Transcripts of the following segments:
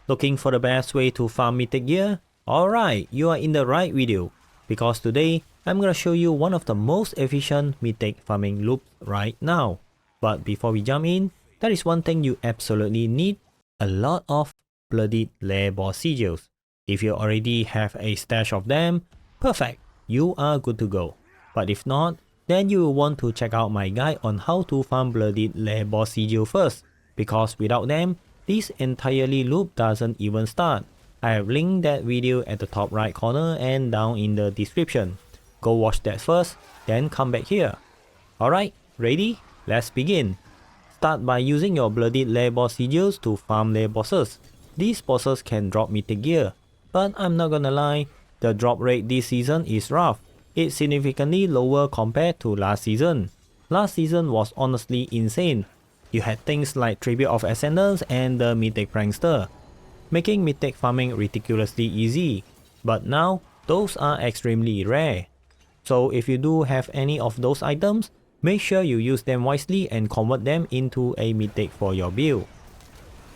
Looking for the best way to farm mythic gear? Alright, you are in the right video, because today I'm gonna show you one of the most efficient mythic farming loops right now. But before we jump in, there is one thing you absolutely need: a lot of bloodied lair boss sigils. If you already have a stash of them, perfect, you are good to go. But if not, then you will want to check out my guide on how to farm bloodied lair boss sigil first, because without them, this entirely loop doesn't even start. I have linked that video at the top right corner and down in the description. Go watch that first, then come back here. Alright, ready? Let's begin. Start by using your bloodied lair boss sigils to farm lair bosses. These bosses can drop mythic gear, but I'm not gonna lie, the drop rate this season is rough. It's significantly lower compared to last season. Last season was honestly insane. You had things like Tribute of Ascendance and the Mythic Prankster, making mythic farming ridiculously easy. But now, those are extremely rare. So if you do have any of those items, make sure you use them wisely and convert them into a mythic for your build.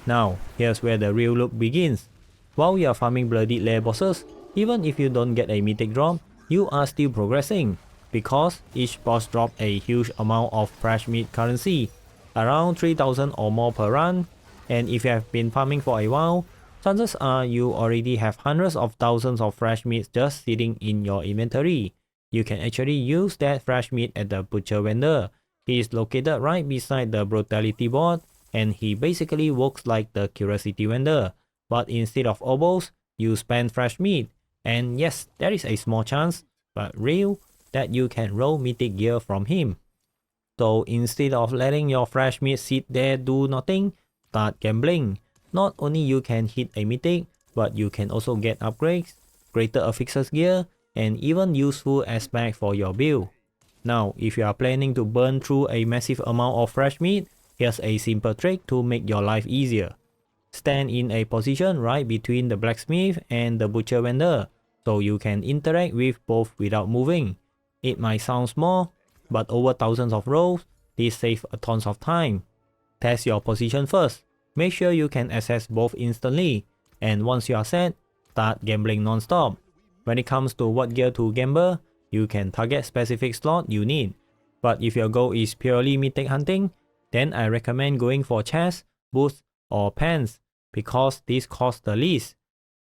Now, here's where the real loop begins. While you are farming bloodied lair bosses, even if you don't get a mythic drop, you are still progressing, because each boss drops a huge amount of fresh meat currency, around 3000 or more per run, and if you have been farming for a while, chances are you already have hundreds of thousands of fresh meats just sitting in your inventory. You can actually use that fresh meat at the butcher vendor. He is located right beside the brutality board, and he basically works like the curiosity vendor, but instead of oboes, you spend fresh meat. And yes, there is a small chance, but real, that you can roll mythic gear from him. So instead of letting your fresh meat sit there do nothing, start gambling. Not only you can hit a mythic, but you can also get upgrades, greater affixes gear, and even useful aspect for your build. Now, if you are planning to burn through a massive amount of fresh meat, here's a simple trick to make your life easier. Stand in a position right between the blacksmith and the butcher vendor, so you can interact with both without moving. It might sound small, but over thousands of rolls, this saves a tons of time. Test your position first, make sure you can access both instantly, and once you are set, start gambling non-stop. When it comes to what gear to gamble, you can target specific slot you need, but if your goal is purely mythic hunting, then I recommend going for chests, boots, or pants, because these cost the least.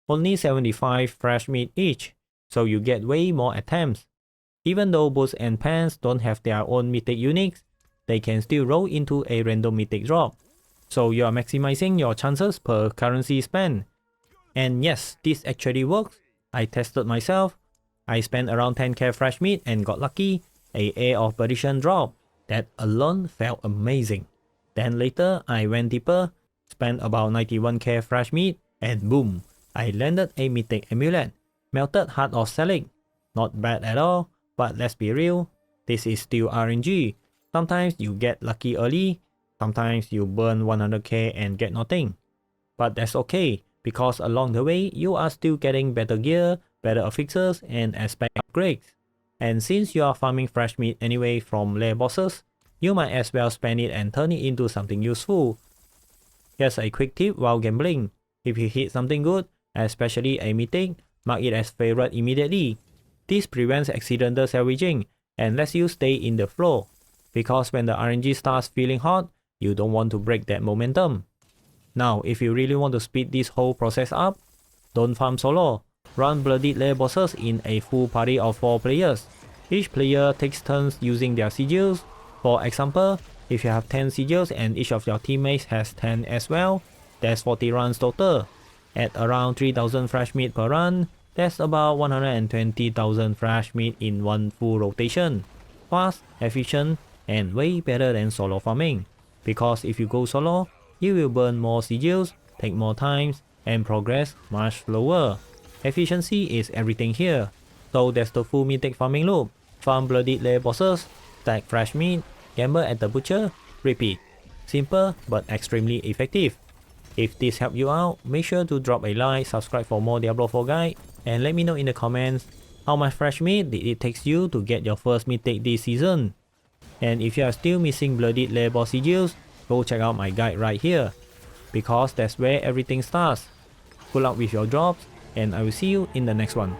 Only 75 fresh meat each, so you get way more attempts. Even though boots and pants don't have their own mythic uniques, they can still roll into a random mythic drop, so you are maximizing your chances per currency spent. And yes, this actually works. I tested myself. I spent around 10k fresh meat and got lucky, a Air of Perdition drop. That alone felt amazing. Then later I went deeper, spent about 91k fresh meat, and boom, I landed a mythic amulet, Melted Heart of Selig. Not bad at all, but let's be real, this is still RNG. Sometimes you get lucky early, sometimes you burn 100k and get nothing. But that's okay, because along the way you are still getting better gear, better affixes, and aspect upgrades. And since you are farming fresh meat anyway from lair bosses, you might as well spend it and turn it into something useful. Here's a quick tip while gambling. If you hit something good, especially a mythic, mark it as favorite immediately. This prevents accidental salvaging and lets you stay in the flow, because when the RNG starts feeling hot, you don't want to break that momentum. Now, if you really want to speed this whole process up, don't farm solo. Run bloodied lair bosses in a full party of 4 players. Each player takes turns using their sigils. For example, if you have 10 sigils and each of your teammates has 10 as well, that's 40 runs total. At around 3000 fresh meat per run, that's about 120,000 fresh meat in one full rotation. Fast, efficient, and way better than solo farming. Because if you go solo, you will burn more sigils, take more time, and progress much slower. Efficiency is everything here. So that's the full mythic farming loop. Farm bloodied lair bosses, stack fresh meat, gamble at the butcher, repeat. Simple but extremely effective. If this helped you out, make sure to drop a like, subscribe for more Diablo 4 guide, and let me know in the comments how much fresh meat did it take you to get your first mythic this season. And if you are still missing bloodied lair boss sigils, go check out my guide right here, because that's where everything starts. Good luck with your jobs, and I will see you in the next one.